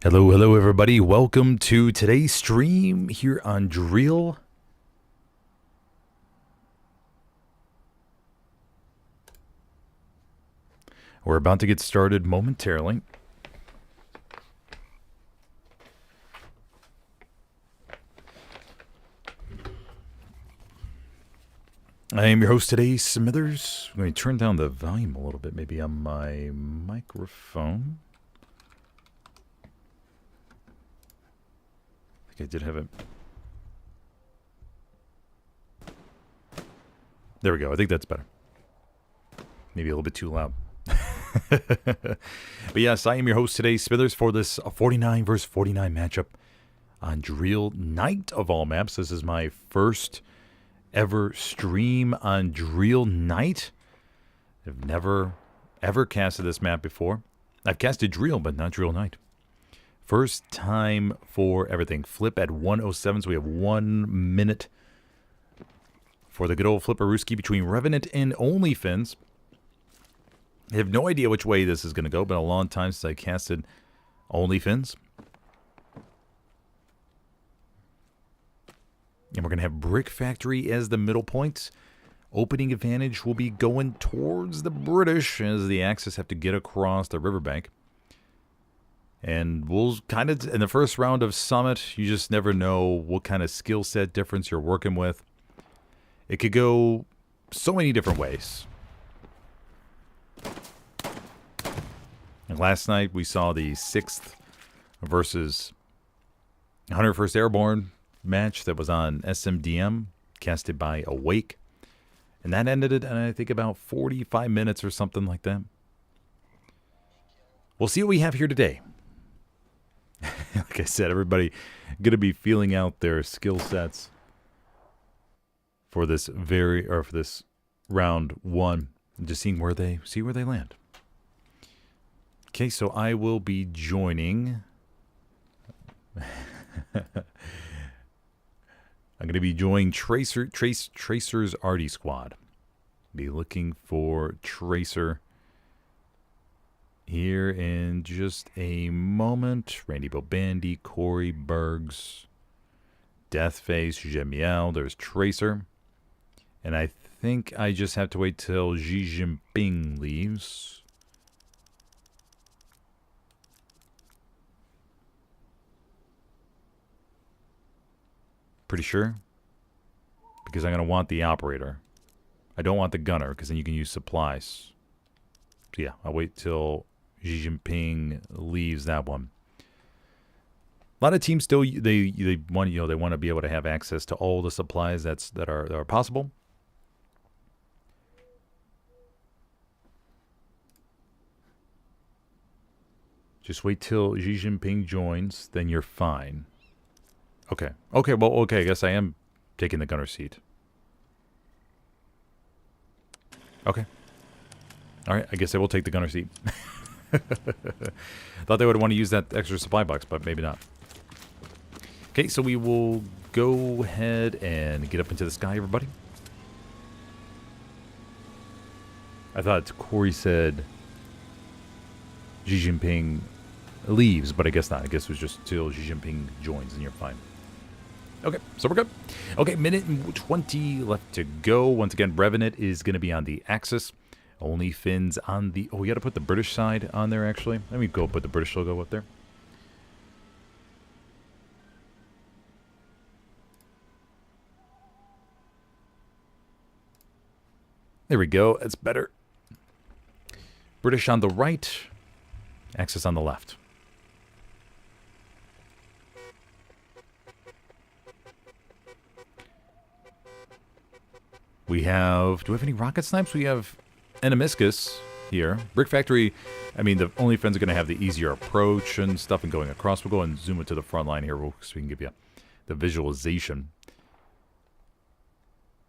Hello everybody. Welcome to today's stream here on Driel. We're about to get started momentarily. I am your host today, Smithers. I'm going to turn down the volume a little bit, maybe on my microphone. I think I did have it. There we go. I think that's better. Maybe a little bit too loud. But yes, I am your host today, Smithers, for this 49 versus 49 matchup on Driel Night of all maps. This is my first ever stream on Driel Night. I've never ever casted this map before. I've casted Driel, but not Driel Night. First time for everything. Flip at 1:07, so we have 1 minute for the good old flipperooski between RVNT and OnlyFins. I have no idea which way this is going to go. Been a long time since I casted OnlyFins. And we're going to have Brick Factory as the middle point. Opening advantage will be going towards the British as the Axis have to get across the riverbank. And we'll kind of, in the first round of Summit, you just never know what kind of skill set difference you're working with. It could go so many different ways. And last night we saw the 6th versus 101st Airborne match that was on SMDM, casted by Awake. And that ended it in, I think, about 45 minutes or something like that. We'll see what we have here today. Like I said, everybody going to be feeling out their skill sets for this for this round one, and just seeing where they land. Okay, so I will be joining. I'm going to be joining Tracer's Arty Squad. Be looking for Tracer here in just a moment. Randy Bobandy, Corey Bergs, Deathface, Jemiel. There's Tracer. And I think I just have to wait till Xi Jinping leaves. Pretty sure. Because I'm going to want the operator. I don't want the gunner, because then you can use supplies. So yeah, I'll wait till Xi Jinping leaves that one. A lot of teams still they want to be able to have access to all the supplies that are possible. Just wait till Xi Jinping joins, then you're fine. Okay. Okay, well, okay, I guess I am taking the gunner seat. Okay. Alright, I guess I will take the gunner seat. Thought they would want to use that extra supply box, but maybe not. Okay, so we will go ahead and get up into the sky, everybody. I thought Corey said Xi Jinping leaves, but I guess not. I guess it was just till Xi Jinping joins and you're fine. Okay, so we're good. Okay, minute and 20 left to go. Once again, RVNT is going to be on the Axis. OnlyFins on the... Oh, we got to put the British side on there, actually. Let me go put the British logo up there. There we go. That's better. British on the right. Axis on the left. We have... Do we have any rocket snipes? We have Enemiscus here. Brick Factory, I mean, the OnlyFins are going to have the easier approach and stuff and going across. We'll go and zoom it to the front line here so we can give you the visualization.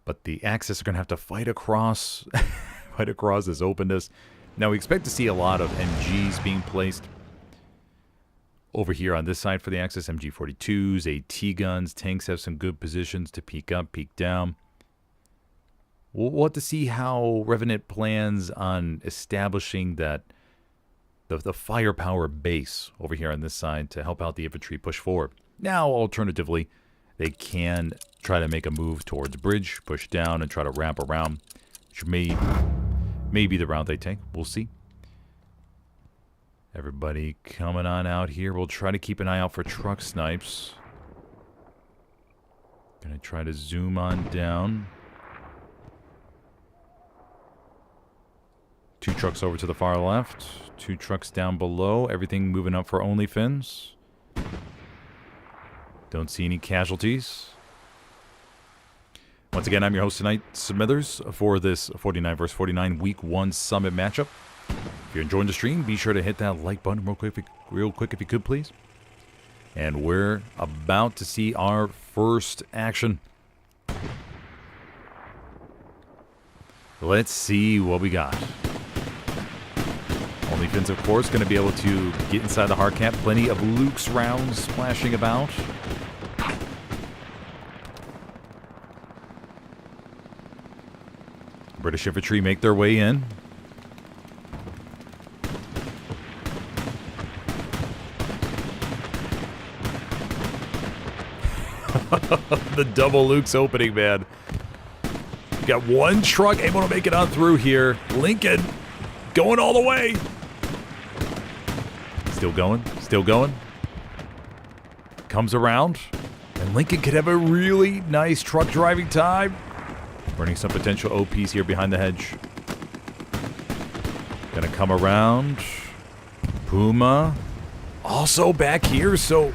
But the Axis are going to have to fight across, fight across this openness. Now, we expect to see a lot of MGs being placed over here on this side for the Axis. MG42s, AT guns, tanks have some good positions to peek up, peek down. We'll have to see how RVNT plans on establishing that the firepower base over here on this side to help out the infantry push forward. Now, alternatively, they can try to make a move towards bridge, push down, and try to wrap around, which may be the route they take. We'll see. Everybody coming on out here. We'll try to keep an eye out for truck snipes. Gonna try to zoom on down. 2 trucks over to the far left. 2 trucks down below. Everything moving up for OnlyFins. Don't see any casualties. Once again, I'm your host tonight, Smithers, for this 49 vs. 49 Week 1 Summit matchup. If you're enjoying the stream, be sure to hit that like button real quick if you could, please. And we're about to see our first action. Let's see what we got. OnlyFins, of course, going to be able to get inside the hard cap. Plenty of Luke's rounds splashing about. British infantry make their way in. The double Luke's opening, man. We got 1 truck able to make it on through here. Lincoln going all the way. Still going, still going. Comes around. And Lincoln could have a really nice truck driving time. Burning some potential OPs here behind the hedge. Gonna come around. Puma. Also back here, so...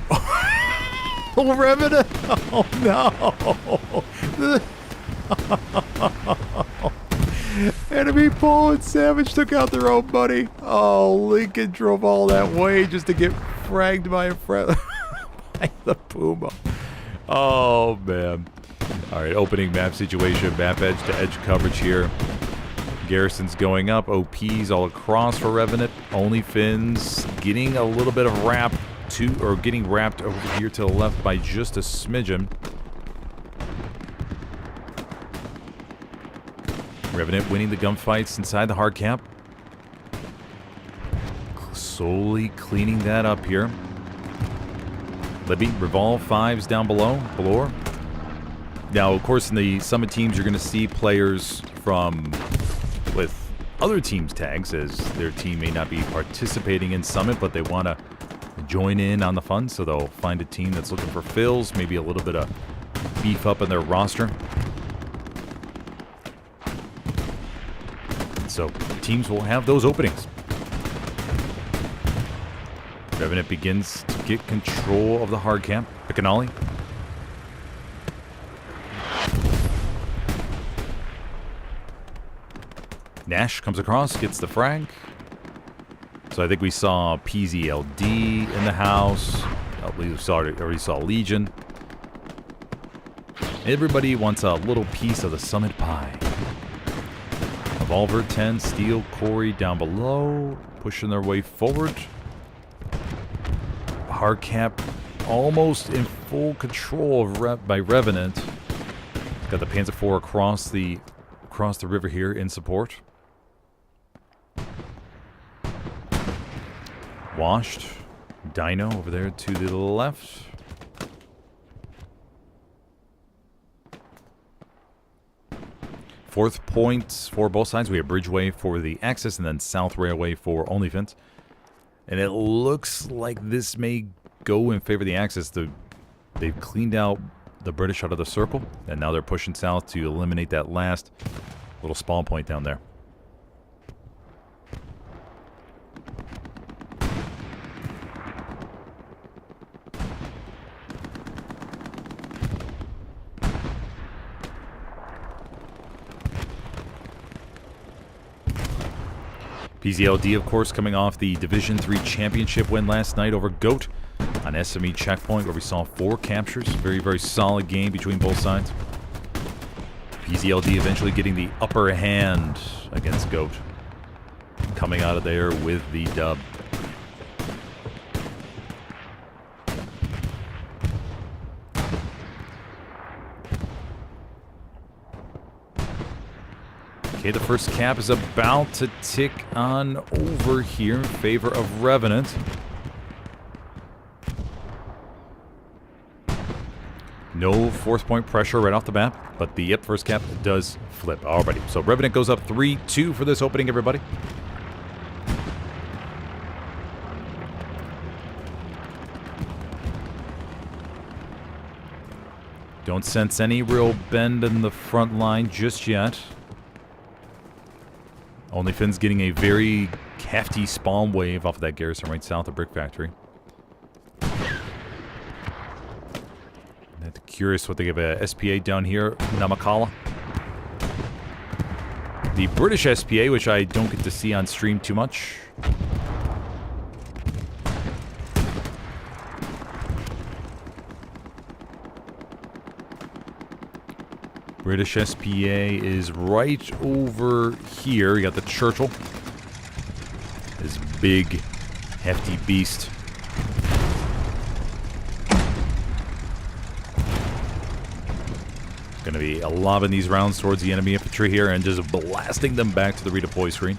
Oh, Revenant! Oh, no! Enemy Poland Savage took out their own buddy. Oh, Lincoln drove all that way just to get fragged by a friend. By the Puma. Oh, man. Alright, opening map situation. Map edge to edge coverage here. Garrison's going up. OPs all across for Revenant. OnlyFins getting a little bit of wrap to, or getting wrapped over here to the left by just a smidgen. Revenant winning the gunfights inside the hard cap. Slowly cleaning that up here. Libby, Revolve 5s down below. Now, of course, in the Summit teams, you're going to see players from with other teams' tags, as their team may not be participating in Summit, but they want to join in on the fun, so they'll find a team that's looking for fills, maybe a little bit of beef up in their roster. So teams will have those openings. Revenant begins to get control of the hard camp. Picanali. Nash comes across, gets the frag. So I think we saw PZLD in the house. I believe we already saw Legion. Everybody wants a little piece of the Summit pie. Revolver 10, Steel, Corey down below, pushing their way forward. Hard cap almost in full control by Revenant. Got the Panzer IV across the river here in support. Washed. Dino over there to the left. Fourth points for both sides. We have Bridgeway for the Axis and then South Railway for OnlyFins. And it looks like this may go in favor of the Axis. They've cleaned out the British out of the circle, and now they're pushing south to eliminate that last little spawn point down there. PZLD, of course, coming off the Division 3 championship win last night over GOAT on SME Checkpoint, where we saw 4 captures. Very, very solid game between both sides. PZLD eventually getting the upper hand against GOAT. Coming out of there with the dub. Okay, the first cap is about to tick on over here in favor of Revenant. No force point pressure right off the bat, but the first cap does flip. Alrighty, so Revenant goes up 3-2 for this opening, everybody. Don't sense any real bend in the front line just yet. Only Finn's getting a very hefty spawn wave off of that garrison right south of Brick Factory. Curious what they give a SPA down here, Namakala. The British SPA, which I don't get to see on stream too much. British SPA is right over here. You got the Churchill. This big, hefty beast. Going to be lobbing these rounds towards the enemy infantry here and just blasting them back to the redeploy screen.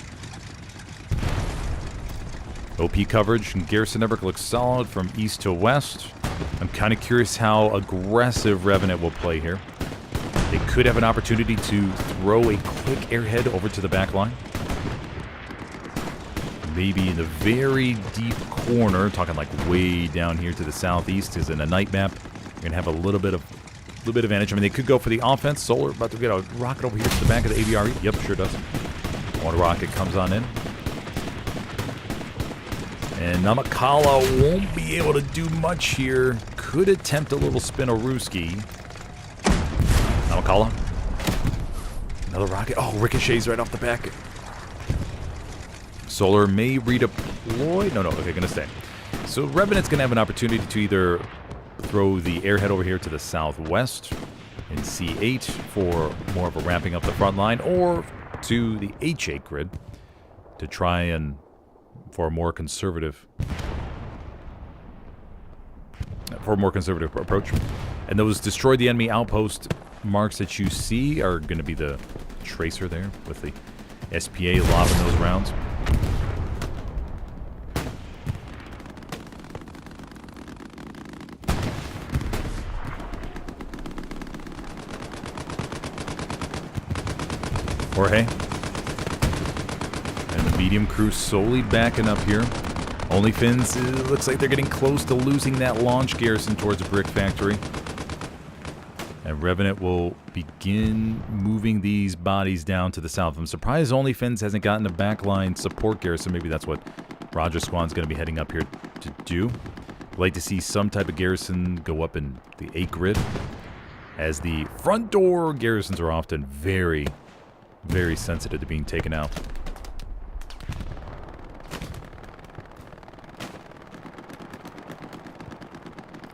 OP coverage and garrison network looks solid from east to west. I'm kind of curious how aggressive Revenant will play here. They could have an opportunity to throw a quick airhead over to the back line. Maybe in the very deep corner, talking like way down here to the southeast, is in a night map. You're going to have a little bit of advantage. I mean, they could go for the offense. Solar about to get a rocket over here to the back of the AVRE. Yep, sure does. One rocket comes on in. And Namakala won't be able to do much here. Could attempt a little Spinaruski. Namakala. Another rocket. Oh, ricochets right off the back. Solar may redeploy. No, okay, gonna stay. So Revenant's gonna have an opportunity to either throw the airhead over here to the southwest in C8 for more of a ramping up the front line, or to the H8 grid to try and for a more conservative approach. And those destroy the enemy outpost marks that you see are going to be the tracer there with the SPA lobbing those rounds. Jorge. And the medium crew slowly backing up here. Only Finns, it looks like they're getting close to losing that launch garrison towards the Brick Factory. And Revenant will begin moving these bodies down to the south. I'm surprised Only Finns hasn't gotten a backline support garrison. Maybe that's what Roger Squan's going to be heading up here to do. I'd like to see some type of garrison go up in the 8 grid, as the front door garrisons are often very, very sensitive to being taken out.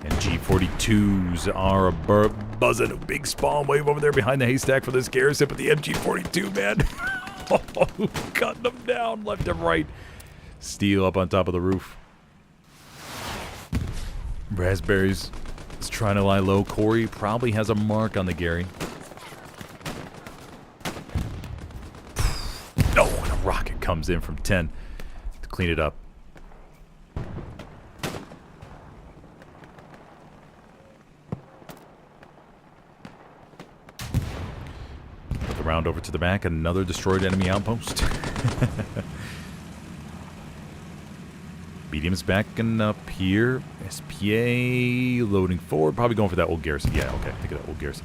And G42s are buzzing. A big spawn wave over there behind the haystack for this garrison, but the MG42, man, cutting them down left and right. Steel up on top of the roof. Raspberries is trying to lie low. Corey probably has a mark on the Gary. No, and a rocket comes in from 10 to clean it up. Put the round over to the back. Another destroyed enemy outpost. Medium's backing up here. SPA loading forward. Probably going for that old garrison. Yeah, okay. Think of that old garrison.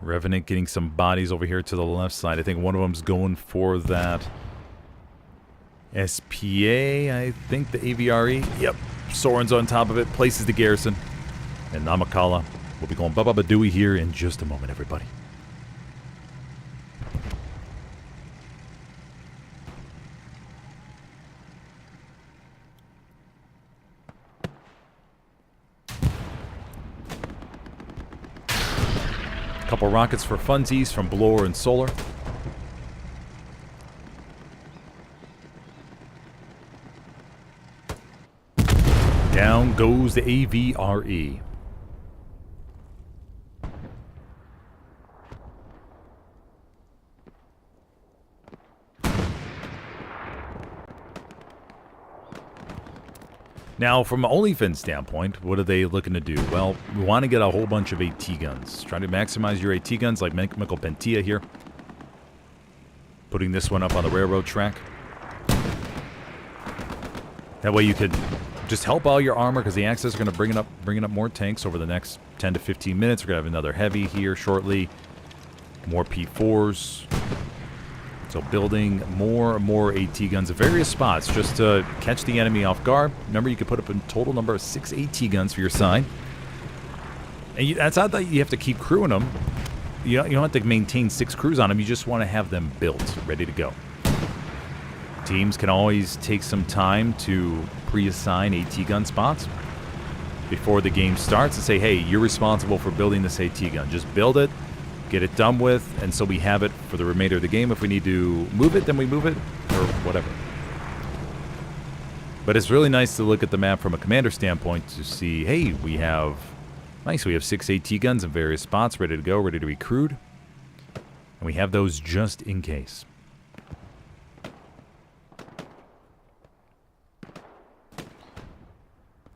Revenant getting some bodies over here to the left side. I think one of them's going for that SPA. I think the AVRE. Yep. Soren's on top of it. Places the garrison. And Namakala will be going Baba-Badooey here in just a moment, everybody. Couple rockets for funsies from Blower and Solar. Down goes the AVRE. Now, from an Olifin standpoint, what are they looking to do? Well, we want to get a whole bunch of AT guns. Try to maximize your AT guns like Michael Pentia here. Putting this one up on the railroad track. That way you could just help all your armor, because the Axis are going to bring up more tanks over the next 10 to 15 minutes. We're going to have another heavy here shortly. More P4s. So building more and more AT guns at various spots just to catch the enemy off guard. Remember, you could put up a total number of 6 AT guns for your side. And that's not that you have to keep crewing them. You don't have to maintain 6 crews on them. You just want to have them built, ready to go. Teams can always take some time to pre-assign AT gun spots before the game starts and say, hey, you're responsible for building this AT gun. Just build it, get it done with, and so we have it for the remainder of the game. If we need to move it, then we move it, or whatever. But it's really nice to look at the map from a commander standpoint to see, hey, we have 6 AT guns in various spots, ready to go, ready to be crewed. And we have those just in case.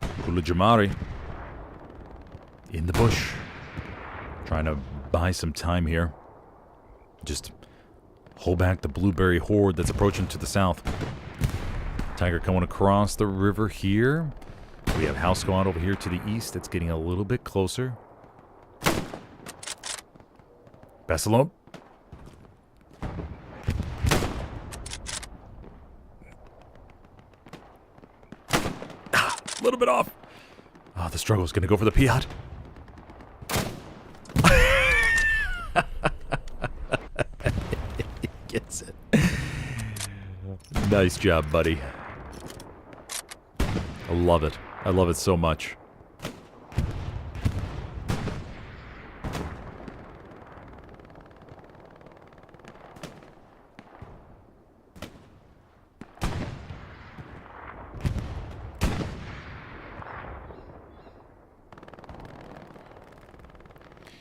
Kulajamari in the bush, trying to buy some time here. Just hold back the blueberry horde that's approaching to the south. Tiger coming across the river here. We have House Squad over here to the east that's getting a little bit closer. Bessalone. A little bit off. Oh, the struggle is going to go for the Piat. Gets it. Nice job, buddy. I love it. I love it so much.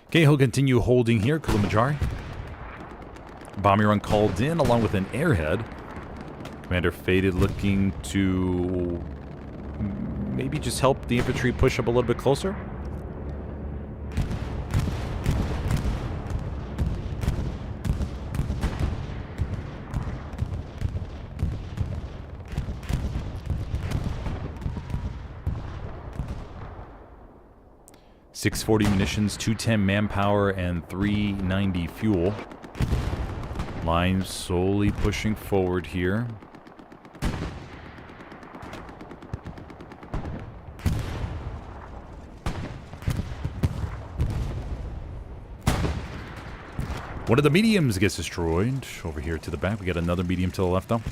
Okay, he'll continue holding here, Kulamajari. Bombing run called in along with an airhead. Commander Faded looking to maybe just help the infantry push up a little bit closer. .640 munitions, 210 manpower, and 390 fuel. Line slowly pushing forward here. One of the mediums gets destroyed. Over here to the back, we got another medium to the left, though.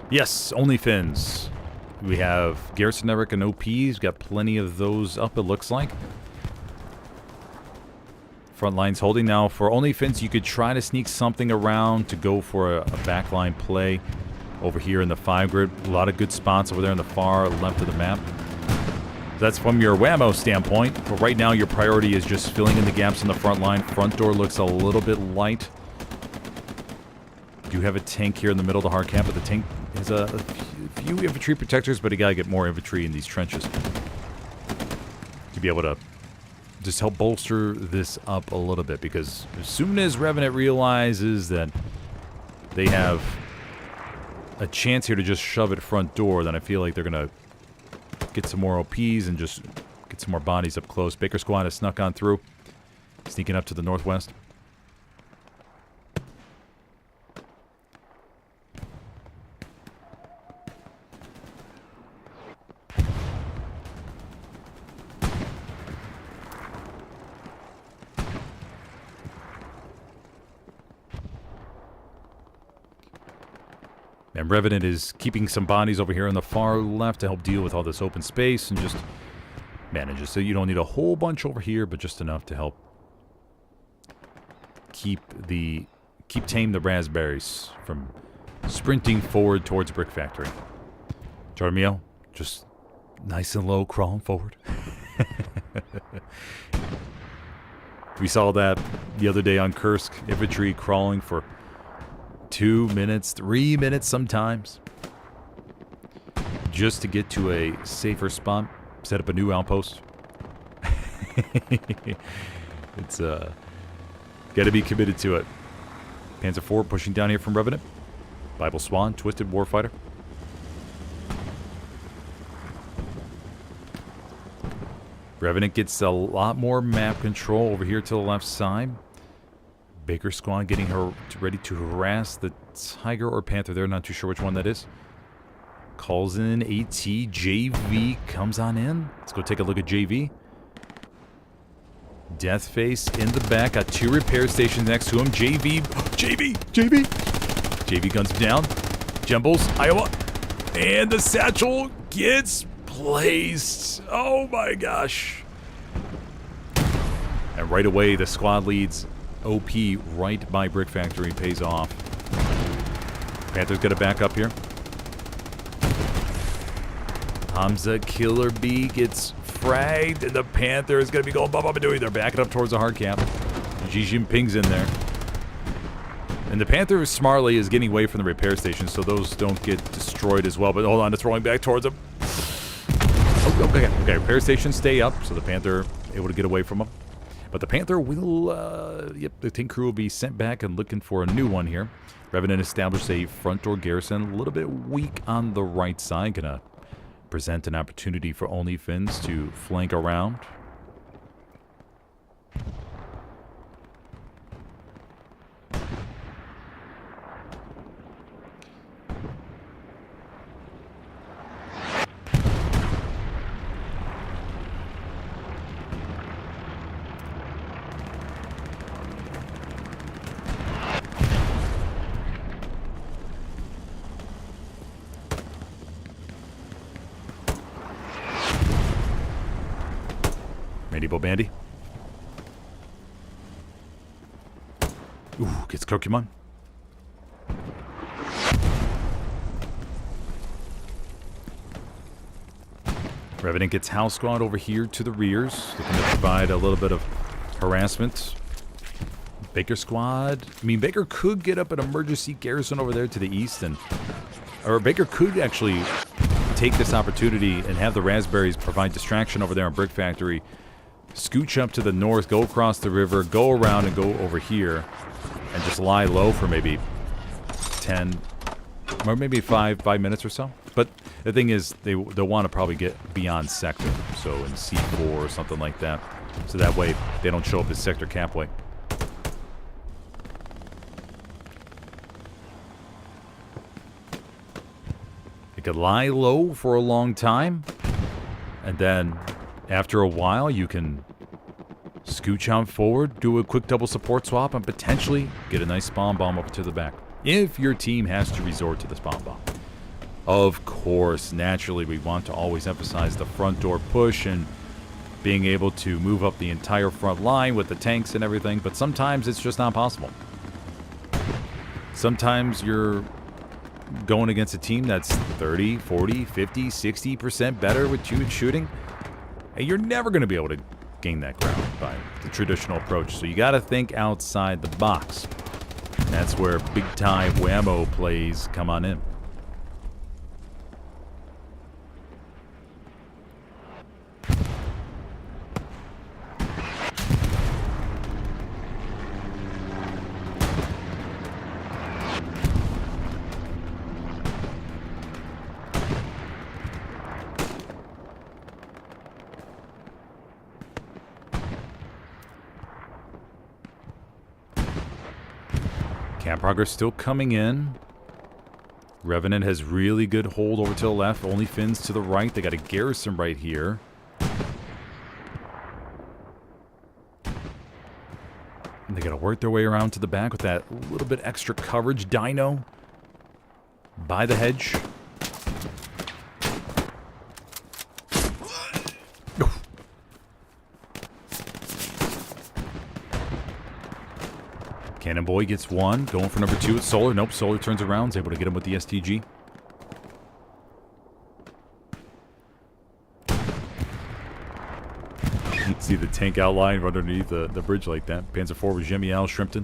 Yes, only Finns. We have Garrison Eric and OPs. Got plenty of those up, it looks like. Front line's holding. Now, for only Finns, you could try to sneak something around to go for a backline play over here in the 5 grid. A lot of good spots over there in the far left of the map. That's from your whammo standpoint. But right now, your priority is just filling in the gaps on the front line. Front door looks a little bit light. Do have a tank here in the middle of the hard cap, but the tank has a few infantry protectors, but you gotta get more infantry in these trenches to be able to just help bolster this up a little bit, because as soon as RVNT realizes that they have a chance here to just shove it front door, then I feel like they're gonna get some more OPs and just get some more bodies up close. Baker Squad has snuck on through, sneaking up to the northwest. And RVNT is keeping some bodies over here on the far left to help deal with all this open space and just manages. So you don't need a whole bunch over here, but just enough to help keep tame the raspberries from sprinting forward towards Brick Factory. Jarmio, just nice and low, crawling forward. We saw that the other day on Kursk. Infantry crawling for 2 minutes, 3 minutes sometimes, just to get to a safer spot, set up a new outpost. It's got to be committed to it. Panzer IV pushing down here from Revenant. Bible Swan, Twisted Warfighter. Revenant gets a lot more map control over here to the left side. Baker Squad getting her ready to harass the Tiger or Panther there. Not too sure which one that is. Calls in AT. JV comes on in. Let's go take a look at JV. Deathface in the back. Got 2 repair stations next to him. JV. JV guns down. Jumbles. Iowa. And the satchel gets placed. Oh my gosh. And right away, the squad leads OP right by Brick Factory pays off. Panther's got to back up here. Hamza Killer B gets fragged, and the Panther is going to be going bum doing. They're backing up towards the hard cap. Xi Jinping's in there. And the Panther smartly is getting away from the repair station, so those don't get destroyed as well. But hold on, it's rolling back towards them. Okay, repair stations stay up, so the Panther able to get away from them. But the Panther will, the tank crew will be sent back and looking for a new one here. Revenant established a front door garrison, a little bit weak on the right side. Gonna present an opportunity for Only Fins to flank around. Mandible Bandy. Ooh, gets Pokemon. Revenant gets House Squad over here to the rears. Looking to provide a little bit of harassment. Baker Squad. I mean, Baker could get up an emergency garrison over there to the east, or Baker could actually take this opportunity and have the Raspberries provide distraction over there on Brick Factory. Scooch up to the north, go across the river, go around and go over here, and just lie low for maybe 10, or maybe 5 minutes or so. But the thing is, they'll want to probably get beyond sector, so in C4 or something like that, so that way they don't show up as sector capway. They could lie low for a long time, and then after a while, you can scooch on forward, do a quick double support swap, and potentially get a nice spawn bomb up to the back. If your team has to resort to the spawn bomb. Of course, naturally, we want to always emphasize the front door push and being able to move up the entire front line with the tanks and everything, but sometimes it's just not possible. Sometimes you're going against a team that's 30, 40, 50, 60% better with you shooting. And you're never going to be able to gain that ground by the traditional approach. So you got to think outside the box. And that's where big-time whammo plays come on in. Camp progress still coming in. Revenant has really good hold over to the left. Only Fins to the right. They got a garrison right here. And they got to work their way around to the back with that little bit extra coverage. Dino by the hedge. Cannon Boy gets one. Going for number 2 with Solar. Nope, Solar turns around. Is able to get him with the STG. You can see the tank outline underneath the bridge like that. Panzer IV with Gemial, Shrimpton.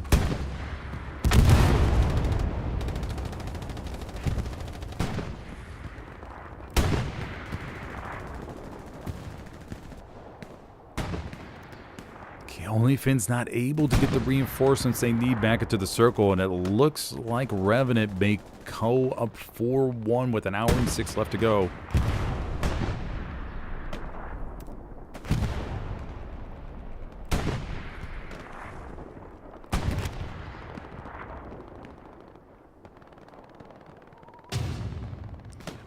Only Finn's not able to get the reinforcements they need back into the circle, and it looks like Revenant may go up 4-1 with an hour and 6 left to go.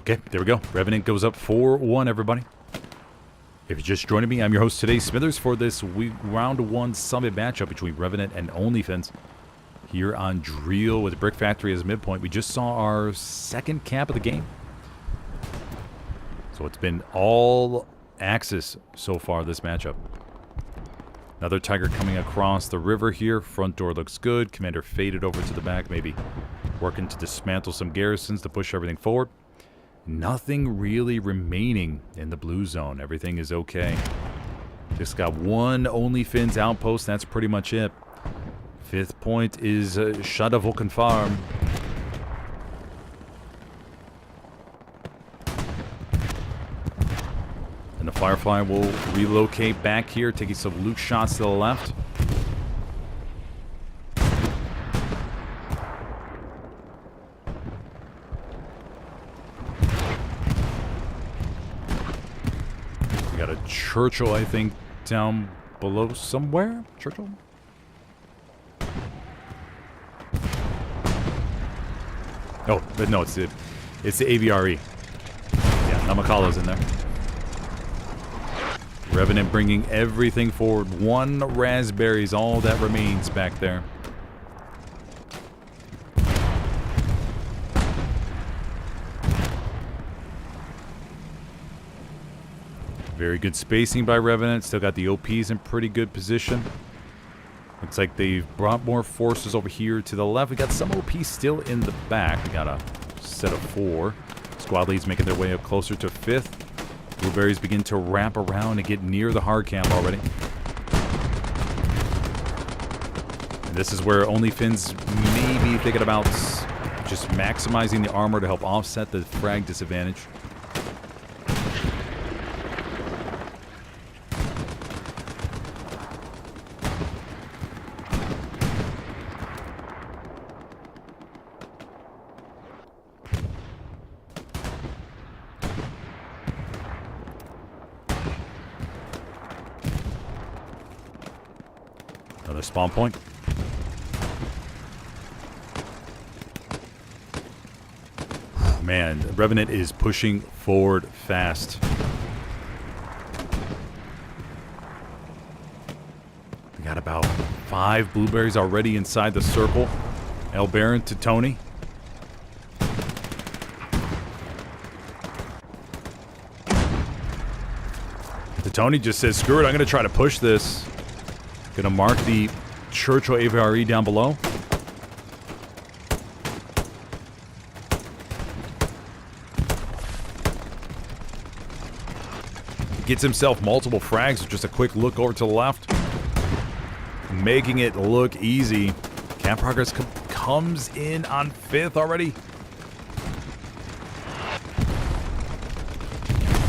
Okay, there we go. Revenant goes up 4-1, everybody. If you're just joining me, I'm your host today, Smithers, for this round 1 summit matchup between Revenant and OnlyFins here on Driel with Brick Factory as midpoint. We just saw our second cap of the game. So it's been all Axis so far this matchup. Another Tiger coming across the river here. Front door looks good. Commander faded over to the back, maybe working to dismantle some garrisons to push everything forward. Nothing really remaining in the blue zone. Everything is okay. Just got one OnlyFins outpost. That's pretty much it. 5th point is Shadow Vulcan Farm. And the Firefly will relocate back here, taking some loot shots to the left. Churchill, I think, down below somewhere. Churchill? Oh, but no, it's the AVRE. Yeah, Namakala's in there. Revenant bringing everything forward. 1 raspberry is all that remains back there. Very good spacing by Revenant. Still got the OPs in pretty good position. Looks like they've brought more forces over here to the left. We got some OPs still in the back. We got a set of 4. Squad leads making their way up closer to 5th. Blueberries begin to wrap around and get near the hard camp already. And this is where OnlyFins may be thinking about just maximizing the armor to help offset the frag disadvantage. Another spawn point. Man, Revenant is pushing forward fast. We got about 5 blueberries already inside the circle. El Baron to Tony. Tony just says, screw it, I'm going to try to push this. Gonna mark the Churchill AVRE down below. Gets himself multiple frags with just a quick look over to the left. Making it look easy. Camp progress comes in on 5th already.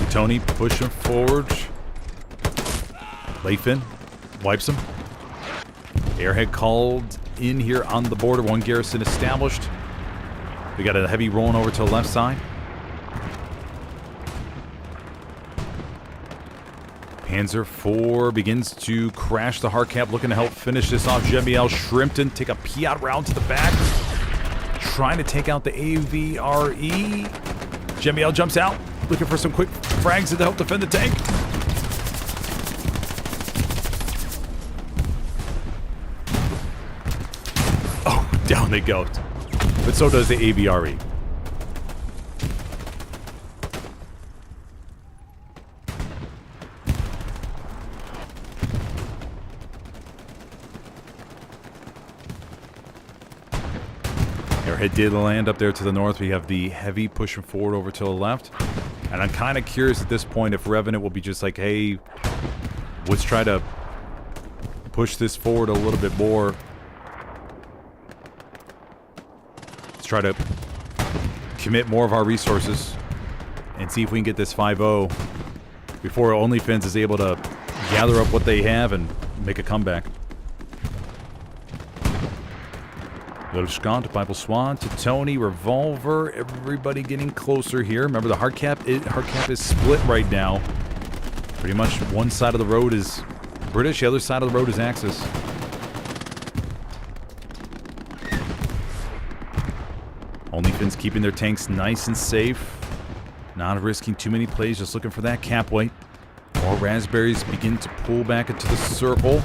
Tony pushing forward. Layfin wipes him. Airhead called in here on the border. 1 garrison established. We got a heavy rolling over to the left side. Panzer IV begins to crash the hard cap, looking to help finish this off. Jemiel Shrimpton take a Piat round to the back, trying to take out the AVRE. Jemiel jumps out, looking for some quick frags to help defend the tank. Down they go. But so does the AVRE. Airhead did land up there to the north. We have the heavy pushing forward over to the left. And I'm kind of curious at this point if Revenant will be just like, hey, let's try to push this forward a little bit more. Try to commit more of our resources and see if we can get this 5-0 before OnlyFins is able to gather up what they have and make a comeback. Little Scott to Bible Swan to Tony, Revolver, everybody getting closer here. Remember, the hard cap is split right now. Pretty much one side of the road is British, the other side of the road is Axis. OnlyFins keeping their tanks nice and safe. Not risking too many plays, just looking for that cap weight. More Raspberries begin to pull back into the circle.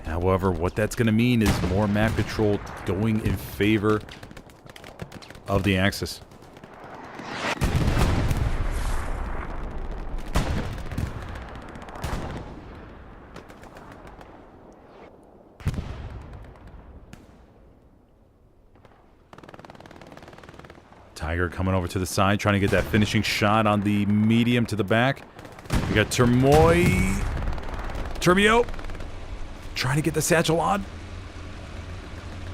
However, what that's going to mean is more map control going in favor of the Axis. Tiger coming over to the side, trying to get that finishing shot on the medium to the back. We got Turbio trying to get the satchel on.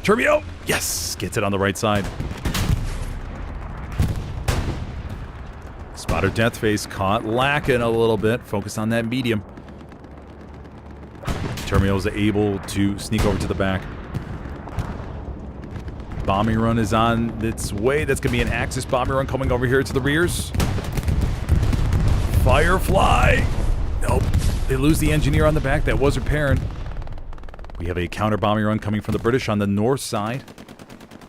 Turbio, yes, gets it on the right side. Spotter Deathface caught lacking a little bit, focused on that medium. Turbio is able to sneak over to the back. Bombing run is on its way. That's going to be an Axis bombing run coming over here to the rears. Firefly. Nope. They lose the engineer on the back that was repairing. We have a counter bombing run coming from the British on the north side.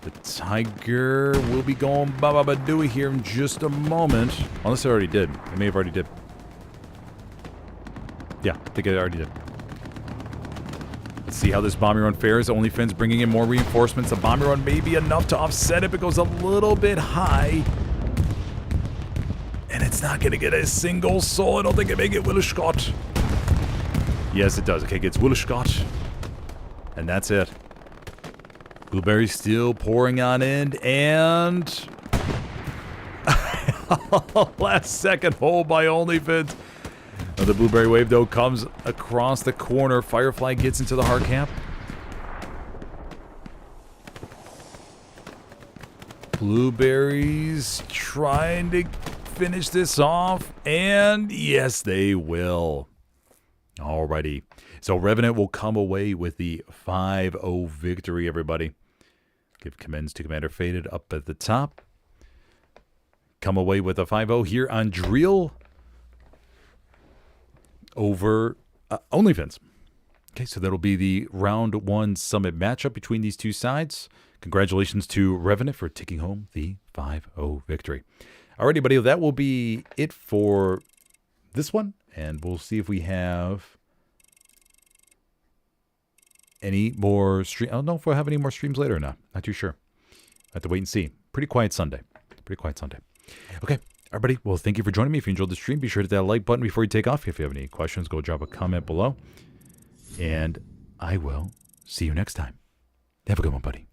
The Tiger will be going ba-ba-ba-dooey here in just a moment. Unless it already did. It may have already did. Yeah, I think it already did. Let's see how this bombing run fares. OnlyFins bringing in more reinforcements. The bombing run may be enough to offset it, but goes a little bit high. And it's not going to get a single soul. I don't think it may get Willis Scott. Yes, it does. Okay, gets Willis Scott. And that's it. Blueberry still pouring on in. And last second hole by OnlyFins. The Blueberry Wave, though, comes across the corner. Firefly gets into the hard cap. Blueberries trying to finish this off. And yes, they will. Alrighty. So RVNT will come away with the 5-0 victory, everybody. Give commends to Commander Faded up at the top. Come away with a 5-0 here on Driel over OnlyFins. Okay, so that'll be the round 1 summit matchup between these two sides. Congratulations to RVNT for taking home the 5-0 victory. Alrighty, buddy, that will be it for this one. And we'll see if we have any more stream. I don't know if we'll have any more streams later or not. Not too sure. I have to wait and see. Pretty quiet Sunday. Okay, everybody. Well, thank you for joining me. If you enjoyed the stream, be sure to hit that like button before you take off. If you have any questions, go drop a comment below. And I will see you next time. Have a good one, buddy.